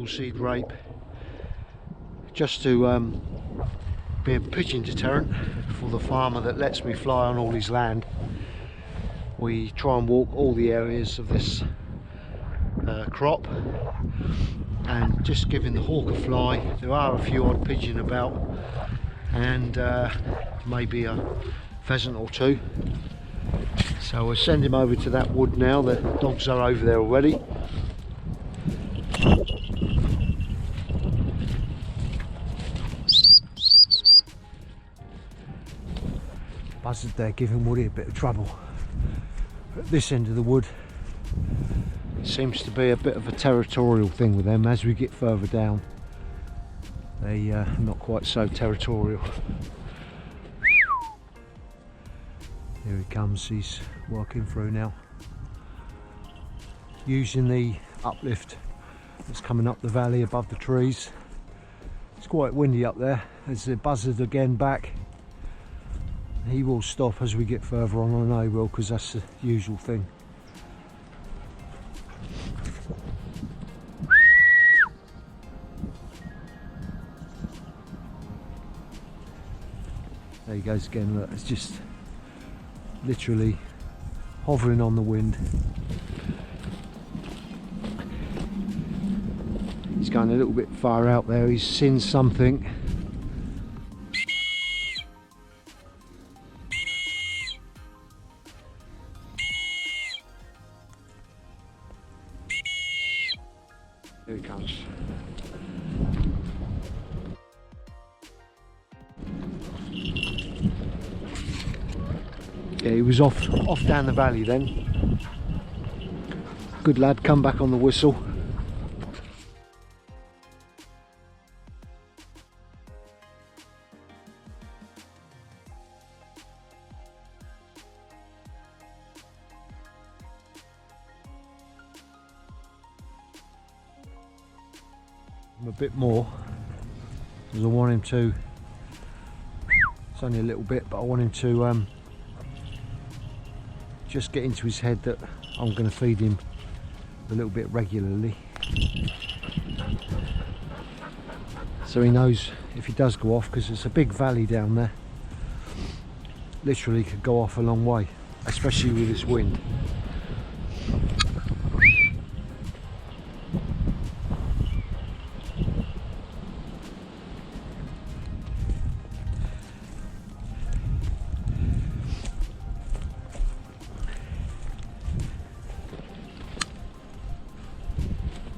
seed rape, just to be a pigeon deterrent for the farmer that lets me fly on all his land. We try and walk all the areas of this crop, and just giving the hawk a fly. There are a few odd pigeon about, and maybe a pheasant or two. So we'll send him over to that wood now. The dogs are over there already. Buzzard there giving Woody a bit of trouble. At this end of the wood, it seems to be a bit of a territorial thing with them. As we get further down, they are not quite so territorial. Here he comes, he's working through now, using the uplift that's coming up the valley above the trees. It's quite windy up there. There's the buzzard again back. He will stop as we get further on, I know he will, because that's the usual thing. There he goes again, look, it's just literally hovering on the wind. He's going a little bit far out there, he's seen something. Here he comes. Yeah, he was off down the valley then. Good lad, come back on the whistle. A bit more, because I want him to, it's only a little bit, but I want him to just get into his head that I'm going to feed him a little bit regularly, so he knows if he does go off, because it's a big valley down there, literally could go off a long way, especially with this wind.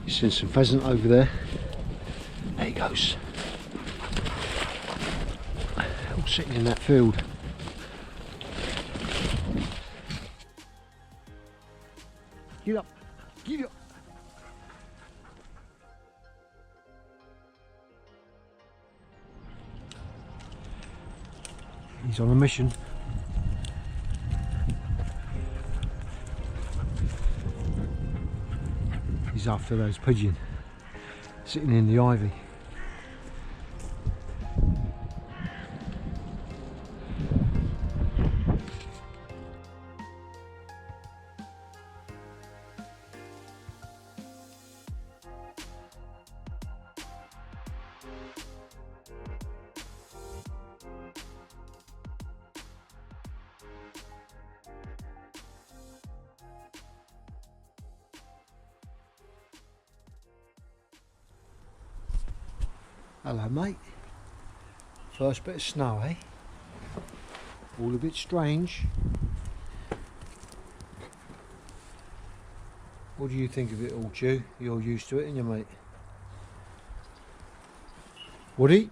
Seen some pheasant over there. There he goes. All sitting in that field. Get up, get up. He's on a mission. He's after those pigeon sitting in the ivy. Hello mate, first bit of snow, eh? All a bit strange. What do you think of it all, Chew? You're used to it, ain't you, mate? Woody?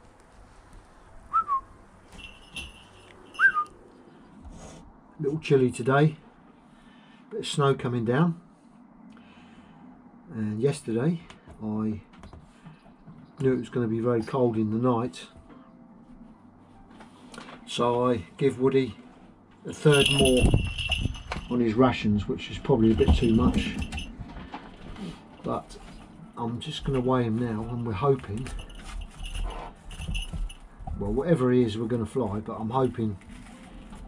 A little chilly today, bit of snow coming down, and yesterday I knew it was going to be very cold in the night, so I give Woody a third more on his rations, which is probably a bit too much, but I'm just going to weigh him now, and we're hoping, well, whatever he is we're going to fly, but I'm hoping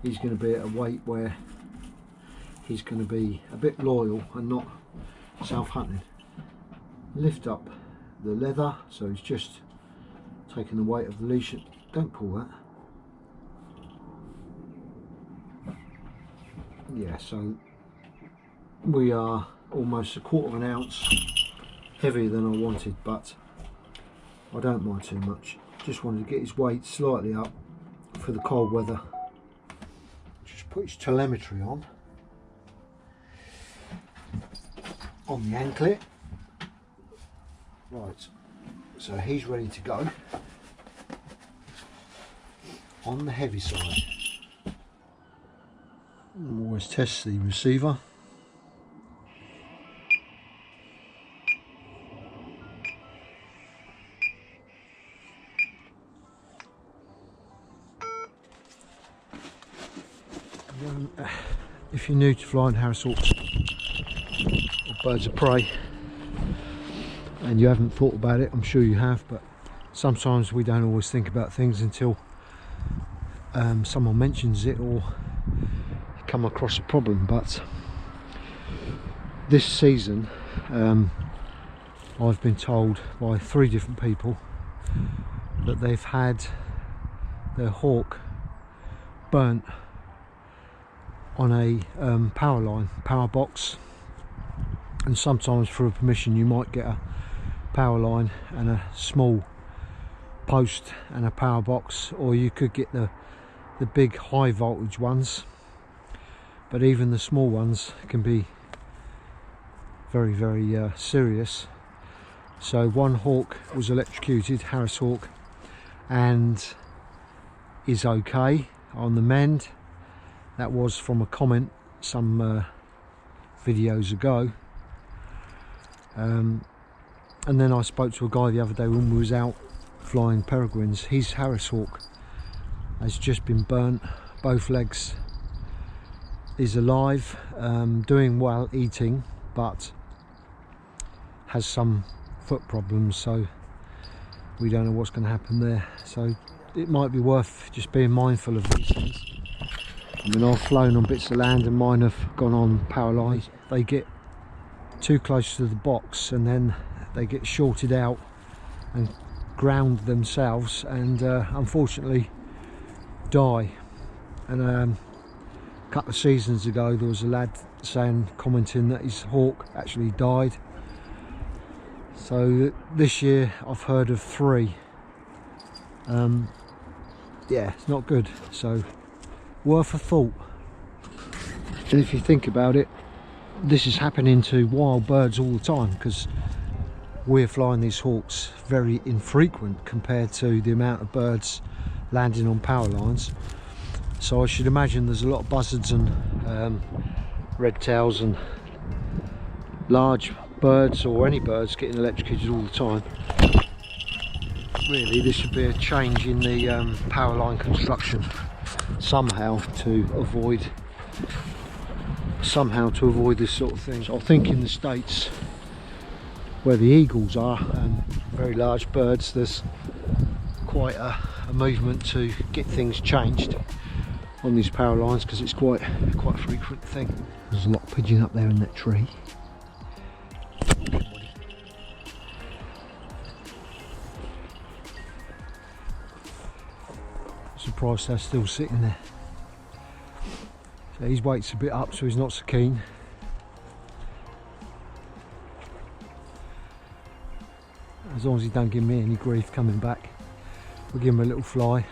he's going to be at a weight where he's going to be a bit loyal and not self-hunting. Lift up the leather, so he's just taking the weight of the leash. Don't pull that. Yeah, so we are almost a quarter of an ounce heavier than I wanted, but I don't mind too much. Just wanted to get his weight slightly up for the cold weather. Just put his telemetry on the anklet. Right, so he's ready to go on the heavy side. Always test the receiver. If you're new to flying Harris Hawks or birds of prey and you haven't thought about it, I'm sure you have, but sometimes we don't always think about things until someone mentions it or you come across a problem. But this season I've been told by 3 different people that they've had their hawk burnt on a power box, and sometimes for a permission you might get a power line and a small post and a power box, or you could get the big high voltage ones, but even the small ones can be very, very serious. So one hawk was electrocuted, Harris Hawk, and is okay on the mend. That was from a comment some videos ago. And then I spoke to a guy the other day when we was out flying peregrines. His Harris Hawk has just been burnt, both legs. Is alive, doing well, eating, but has some foot problems, so we don't know what's going to happen there. So it might be worth just being mindful of these things. I mean, I've flown on bits of land and mine have gone on power lines. They get too close to the box and then they get shorted out and ground themselves and unfortunately die. And a couple of seasons ago there was a lad commenting that his hawk actually died. So this year I've heard of 3. Yeah, it's not good, so worth a thought. And if you think about it, this is happening to wild birds all the time, because we're flying these hawks very infrequent compared to the amount of birds landing on power lines. So I should imagine there's a lot of buzzards and red tails and large birds, or any birds, getting electrocuted all the time. Really, this should be a change in the power line construction somehow to avoid this sort of thing. So I think in the States, where the eagles are, very large birds, there's quite a movement to get things changed on these power lines, because it's quite a frequent thing. There's a lot of pigeon up there in that tree. Surprised they're still sitting there. So his weight's a bit up, so he's not so keen. As long as he don't give me any grief coming back, we'll give him a little fly,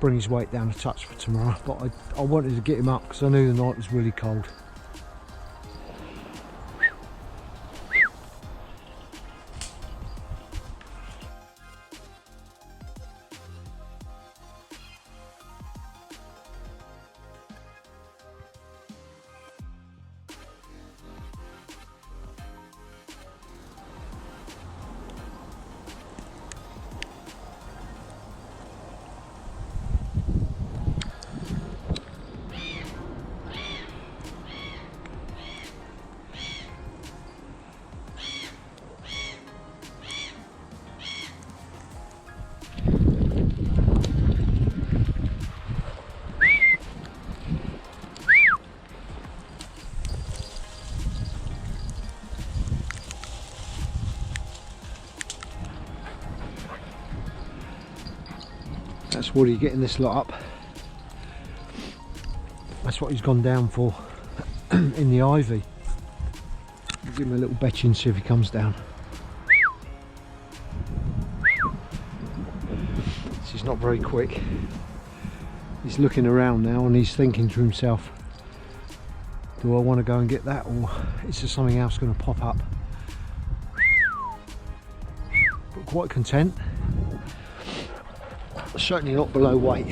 bring his weight down a touch for tomorrow. But I wanted to get him up because I knew the night was really cold. That's Woody getting this lot up. That's what he's gone down for in the ivy. Give him a little betch and see if he comes down. He's not very quick. He's looking around now and he's thinking to himself, do I want to go and get that, or is there something else going to pop up? But quite content. Certainly not below weight.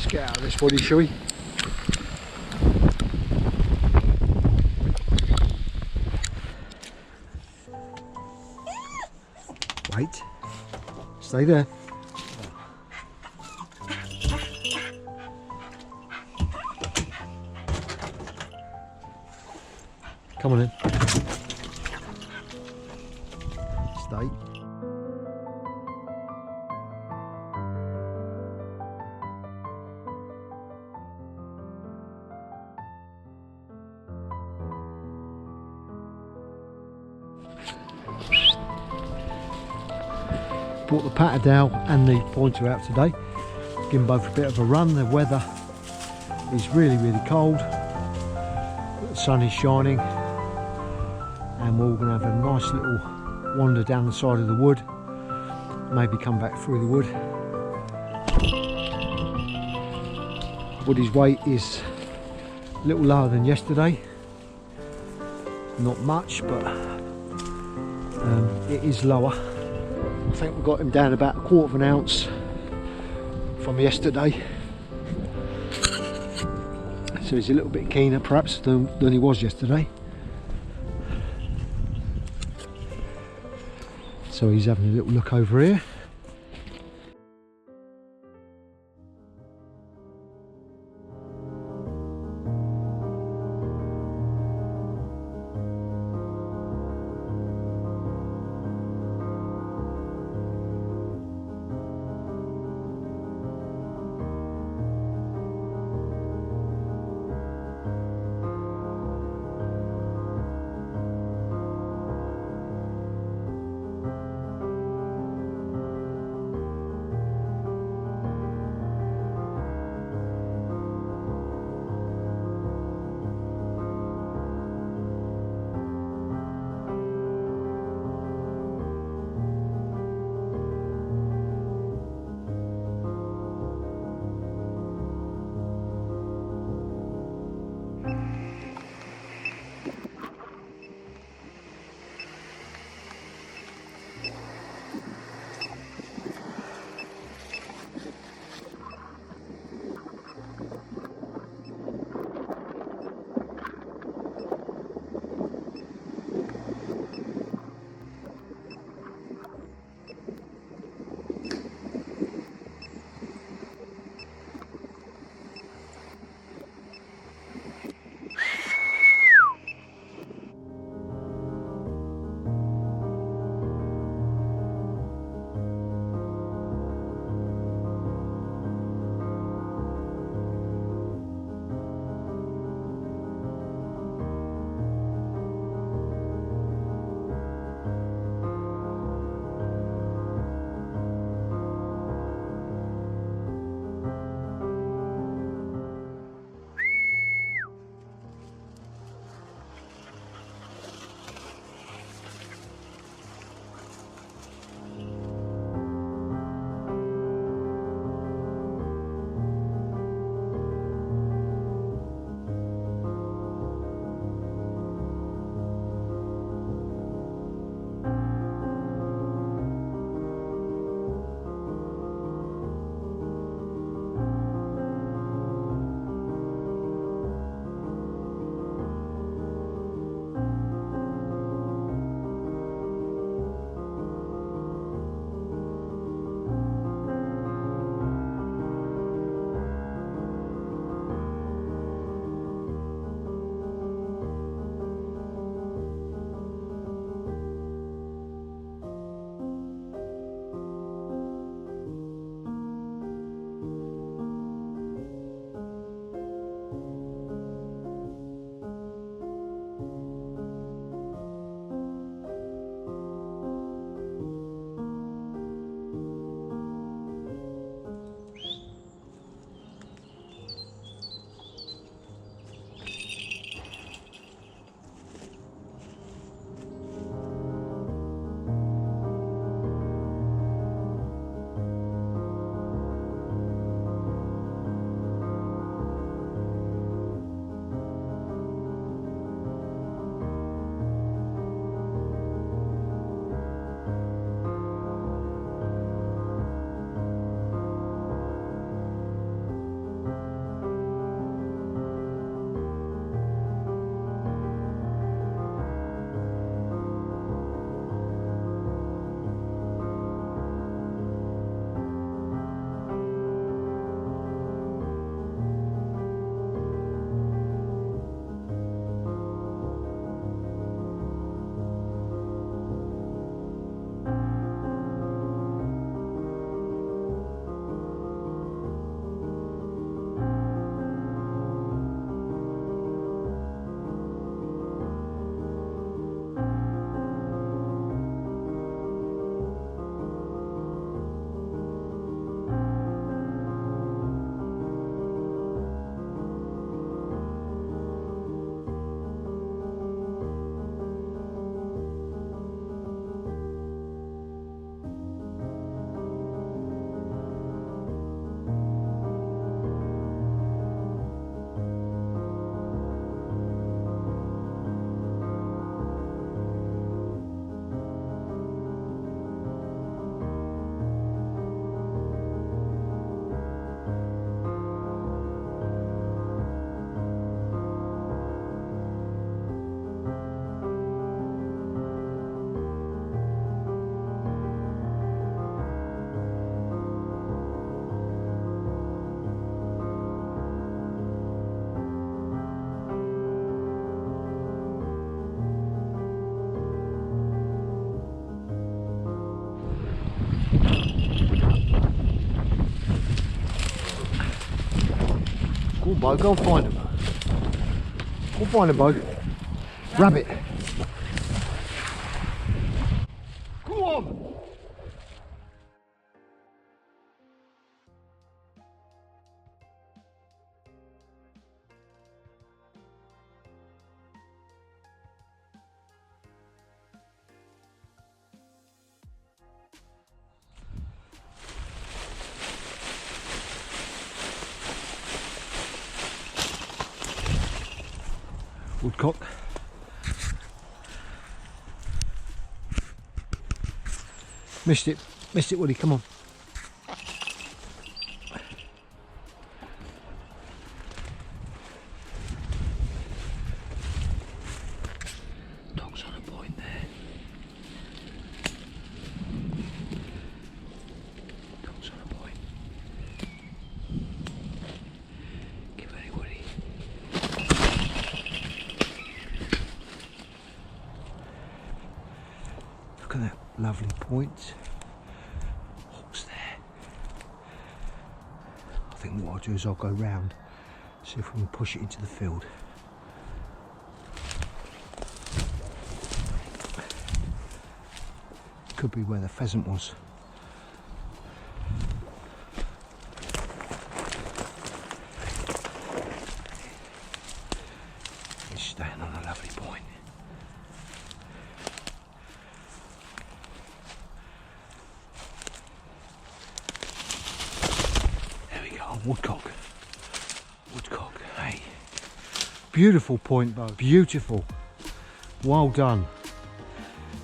Get out of this, Woody, shall we? Wait. Stay there. Come on in. Stay. Brought the patterdale and the pointer out today. Give them both a bit of a run. The weather is really cold. The sun is shining and we're all going to have a nice little wander down the side of the wood. Maybe come back through the wood. Woody's weight is a little lower than yesterday. Not much, but it is lower. I think we got him down about 1/4 ounce from yesterday, so he's a little bit keener perhaps than he was yesterday. So he's having a little look over here. Go on, Bo, go and find them. Go and find them, Bo. Rabbit. Go on. Woodcock. Missed it, Woody, come on. Dog's on a point there. Dog's on a point. Give it, Woody. Look at that lovely point. Hawk's there. I think what I'll do is I'll go round, see if we can push it into the field. Could be where the pheasant was. He's staying on a lovely point. Woodcock. Woodcock, hey. Beautiful point, Bo. Beautiful. Well done.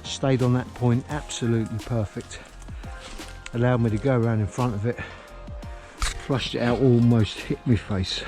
Stayed on that point, absolutely perfect. Allowed me to go around in front of it. Flushed it out, almost hit my face.